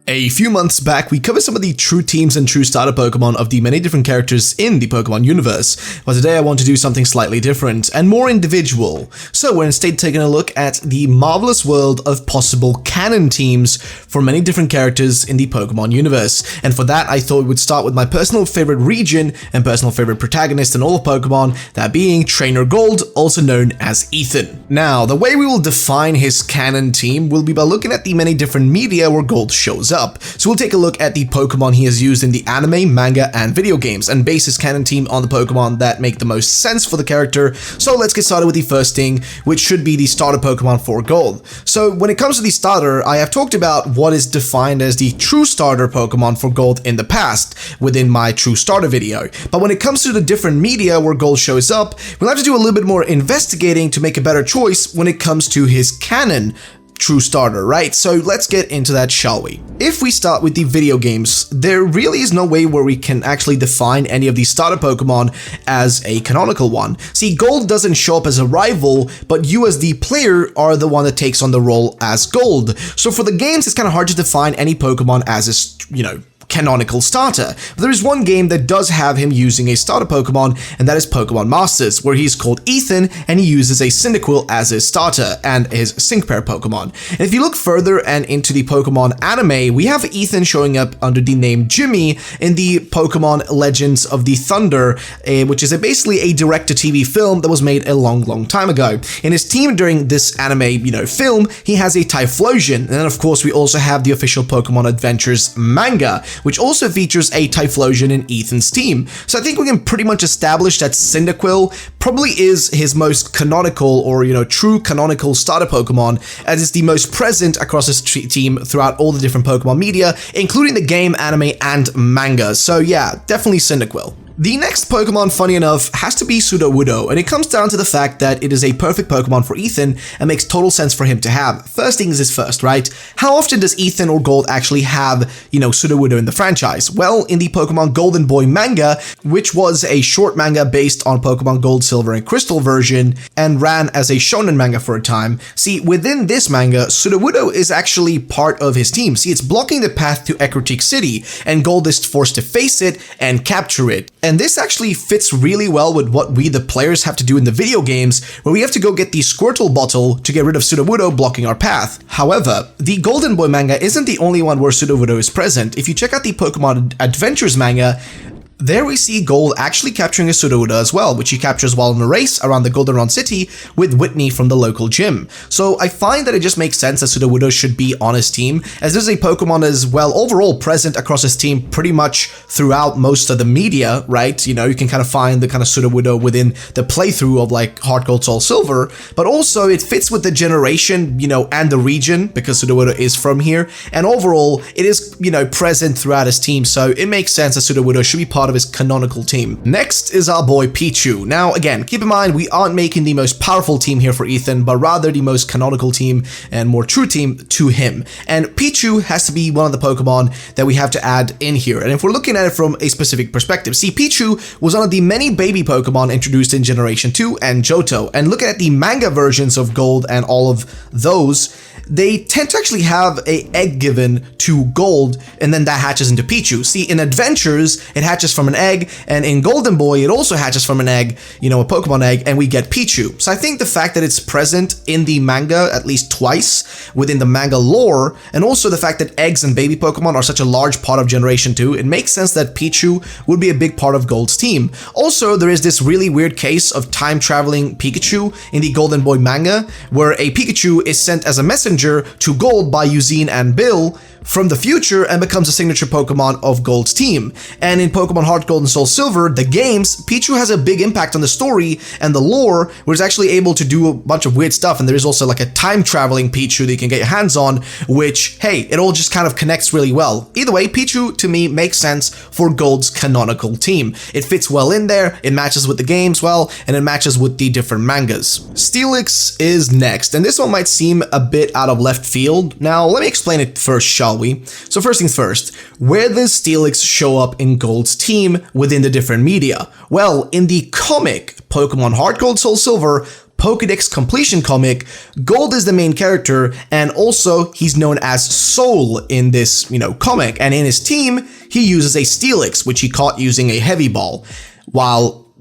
A few months back, we covered some of the true teams and true starter Pokemon of the many different characters in the Pokemon universe, but today I want to do something slightly different and more individual. So we're instead taking a look at the marvelous world of possible canon teams for many different characters in the Pokemon universe. And for that, I thought we would start with my personal favorite region and personal favorite protagonist in all of Pokemon, that being Trainer Gold, also known as Ethan. Now, the way we will define his canon team will be by looking at the many different media where Gold shows up. So we'll take a look at the Pokemon he has used in the anime, manga, and video games, and base his canon team on the Pokemon that make the most sense for the character. So let's get started with the first thing, which should be the starter Pokemon for Gold. So when it comes to the starter, I have talked about what is defined as the true starter Pokemon for Gold in the past, within my true starter video. But when it comes to the different media where Gold shows up, we'll have to do a little bit more investigating to make a better choice when it comes to his canon true starter, right? So let's get into that, shall we? If we start with the video games, there really is no way where we can actually define any of these starter Pokemon as a canonical one. See, Gold doesn't show up as a rival, but you as the player are the one that takes on the role as Gold. So for the games, it's kind of hard to define any Pokemon as a, canonical starter. But there is one game that does have him using a starter Pokemon, and that is Pokemon Masters, where he's called Ethan and he uses a Cyndaquil as his starter and his sync pair Pokemon. And if you look further and into the Pokemon anime, we have Ethan showing up under the name Jimmy in the Pokemon Legends of the Thunder, which is basically a direct-to-TV film that was made a long time ago. In his team during this anime, film, he has a Typhlosion, and then of course we also have the official Pokemon Adventures manga, which also features a Typhlosion in Ethan's team. So I think we can pretty much establish that Cyndaquil probably is his most canonical or, true canonical starter Pokemon, as it's the most present across his team throughout all the different Pokemon media, including the game, anime, and manga. So yeah, definitely Cyndaquil. The next Pokemon, funny enough, has to be Sudowoodo, and it comes down to the fact that it is a perfect Pokemon for Ethan and makes total sense for him to have. First things is first, right? How often does Ethan or Gold actually have, Sudowoodo in the franchise? Well, in the Pokemon Golden Boy manga, which was a short manga based on Pokemon Gold, Silver, and Crystal version, and ran as a shonen manga for a time. See, within this manga, Sudowoodo is actually part of his team. See, it's blocking the path to Ecruteak City, and Gold is forced to face it and capture it. And this actually fits really well with what we, the players, have to do in the video games, where we have to go get the Squirtle bottle to get rid of Sudowoodo blocking our path. However, the Golden Boy manga isn't the only one where Sudowoodo is present. If you check out the Pokemon Adventures manga, there we see Gold actually capturing a Sudowoodo as well, which he captures while in a race around the Goldenrod City with Whitney from the local gym. So I find that it just makes sense that Sudowoodo should be on his team, as there's a Pokemon as well overall present across his team pretty much throughout most of the media, right? You can kind of find the kind of Sudowoodo within the playthrough of like Heart Gold, Soul Silver, but also it fits with the generation, and the region, because Sudowoodo is from here, and overall it is, present throughout his team, so it makes sense that Sudowoodo should be part of his canonical team. Next is our boy Pichu. Now again, keep in mind we aren't making the most powerful team here for Ethan, but rather the most canonical team and more true team to him. And Pichu has to be one of the Pokemon that we have to add in here. And if we're looking at it from a specific perspective, see, Pichu was one of the many baby Pokemon introduced in Generation 2 and Johto. And looking at the manga versions of Gold and all of those, they tend to actually have an egg given to Gold, and then that hatches into Pichu. See, in Adventures, it hatches from an egg, and in Golden Boy, it also hatches from an egg, a Pokemon egg, and we get Pichu. So I think the fact that it's present in the manga at least twice within the manga lore, and also the fact that eggs and baby Pokemon are such a large part of Generation 2, it makes sense that Pichu would be a big part of Gold's team. Also, there is this really weird case of time-traveling Pikachu in the Golden Boy manga, where a Pikachu is sent as a messenger to Gold by Eugene and Bill from the future and becomes a signature Pokemon of Gold's team. And in Pokemon Heart Gold and Soul Silver, the games, Pichu has a big impact on the story and the lore, where it's actually able to do a bunch of weird stuff, and there is also like a time-traveling Pichu that you can get your hands on, which, hey, it all just kind of connects really well. Either way, Pichu, to me, makes sense for Gold's canonical team. It fits well in there, it matches with the games well, and it matches with the different mangas. Steelix is next, and this one might seem a bit out of left field. Now, let me explain it first, shall we? So first things first, where does Steelix show up in Gold's team within the different media? Well, in the comic Pokemon Heart Gold Soul Silver, Pokédex completion comic, Gold is the main character, and also he's known as Soul in this, comic, and in his team, he uses a Steelix, which he caught using a heavy ball, while,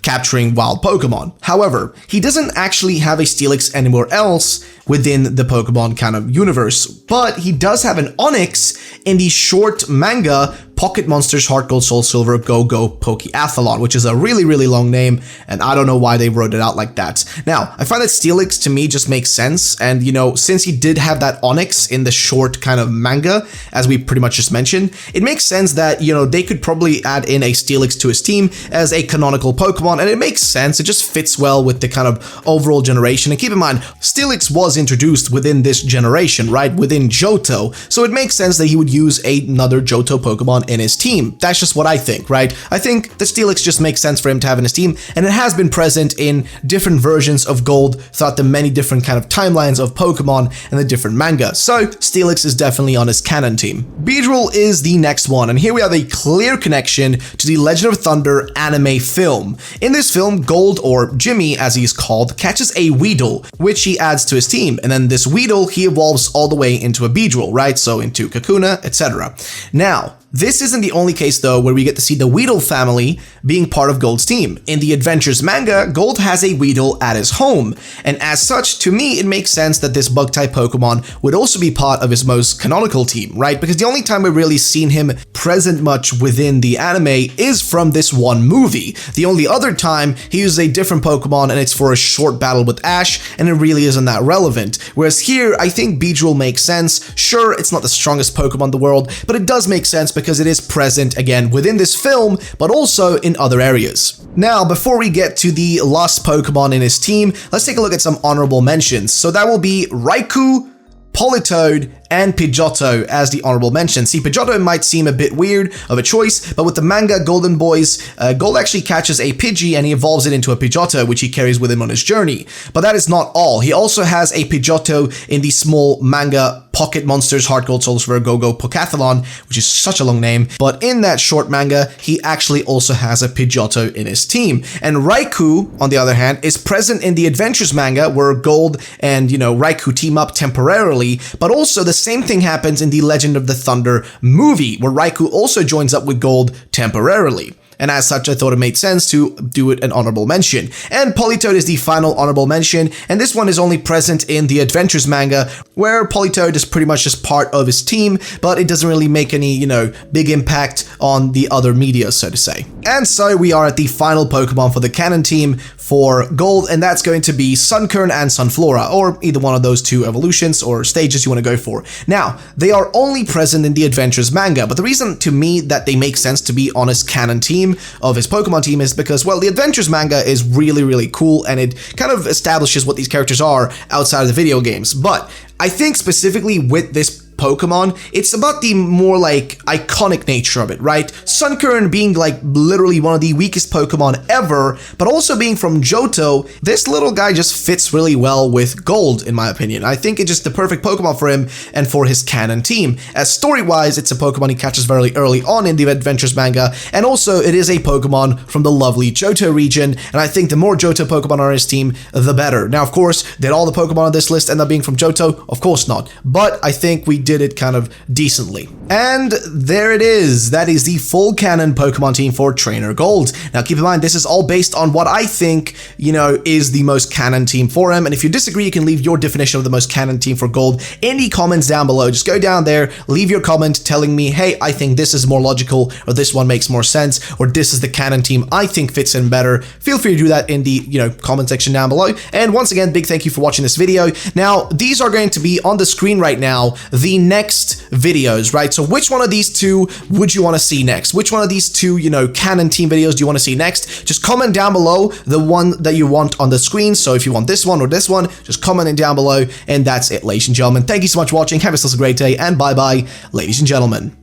capturing wild Pokemon. However, he doesn't actually have a Steelix anywhere else within the Pokemon kind of universe, but he does have an Onyx in the short manga Pocket Monsters Heart Gold Soul Silver Go Go Pokeathlon, which is a really, really long name, and I don't know why they wrote it out like that. Now, I find that Steelix to me just makes sense, and since he did have that Onyx in the short kind of manga, as we pretty much just mentioned, it makes sense that, they could probably add in a Steelix to his team as a canonical Pokemon, and it makes sense, it just fits well with the kind of overall generation. And keep in mind, Steelix was introduced within this generation, right, within Johto, so it makes sense that he would use another Johto Pokemon in his team. That's just what I think, right? I think the Steelix just makes sense for him to have in his team, and it has been present in different versions of Gold throughout the many different kind of timelines of Pokemon and the different manga. So Steelix is definitely on his canon team. Beedrill is the next one, and here we have a clear connection to the Legend of Thunder anime film. In this film, Gold, or Jimmy as he's called, catches a Weedle, which he adds to his team, and then this Weedle he evolves all the way into a Beedrill, right? So into Kakuna, etc. Now, this isn't the only case though where we get to see the Weedle family being part of Gold's team. In the Adventures manga, Gold has a Weedle at his home, and as such, to me, it makes sense that this bug-type Pokemon would also be part of his most canonical team, right? Because the only time we've really seen him present much within the anime is from this one movie. The only other time, he uses a different Pokemon and it's for a short battle with Ash, and it really isn't that relevant. Whereas here, I think Beedrill makes sense. Sure, it's not the strongest Pokemon in the world, but it does make sense because it is present again within this film, but also in other areas. Now, before we get to the last Pokemon in his team, let's take a look at some honorable mentions. So that will be Raikou, Politoed, and Pidgeotto as the honorable mention. See, Pidgeotto might seem a bit weird of a choice, but with the manga Golden Boys, Gold actually catches a Pidgey and he evolves it into a Pidgeotto, which he carries with him on his journey. But that is not all. He also has a Pidgeotto in the small manga Pocket Monsters Heart Gold Soul Silver Go Go Pokéathlon, which is such a long name, but in that short manga, he actually also has a Pidgeotto in his team. And Raikou, on the other hand, is present in the Adventures manga where Gold and, Raikou team up temporarily, but also the same thing happens in the Legend of the Thunder movie, where Raikou also joins up with Gold temporarily. And as such, I thought it made sense to do it an honorable mention. And Politoed is the final honorable mention, and this one is only present in the Adventures manga, where Politoed is pretty much just part of his team, but it doesn't really make any, big impact on the other media, so to say. And so we are at the final Pokemon for the canon team for Gold, and that's going to be Sunkern and Sunflora, or either one of those two evolutions or stages you want to go for. Now, they are only present in the Adventures manga, but the reason to me that they make sense to be on his canon team of his Pokemon team is because, well, the Adventures manga is really, really cool, and it kind of establishes what these characters are outside of the video games. But I think specifically with this Pokemon, it's about the more like iconic nature of it, right? Sunkern being like literally one of the weakest Pokemon ever, but also being from Johto, this little guy just fits really well with Gold, in my opinion. I think it's just the perfect Pokemon for him and for his canon team. As story-wise, it's a Pokemon he catches very early on in the Adventures manga, and also it is a Pokemon from the lovely Johto region, and I think the more Johto Pokemon are on his team, the better. Now, of course, did all the Pokemon on this list end up being from Johto? Of course not, but I think we did it kind of decently. And there it is. That is the full canon Pokemon team for Trainer Gold. Now keep in mind, this is all based on what I think, is the most canon team for him. And if you disagree, you can leave your definition of the most canon team for Gold in the comments down below. Just go down there, leave your comment telling me, hey, I think this is more logical, or this one makes more sense, or this is the canon team I think fits in better. Feel free to do that in the, comment section down below. And once again, big thank you for watching this video. Now, these are going to be on the screen right now, the next videos, right? So which one of these two would you want to see next? Which one of these two, canon team videos do you want to see next? Just comment down below the one that you want on the screen. So if you want this one or this one, just comment it down below. And that's it, ladies and gentlemen. Thank you so much for watching. Have yourselves a great day, and bye-bye, ladies and gentlemen.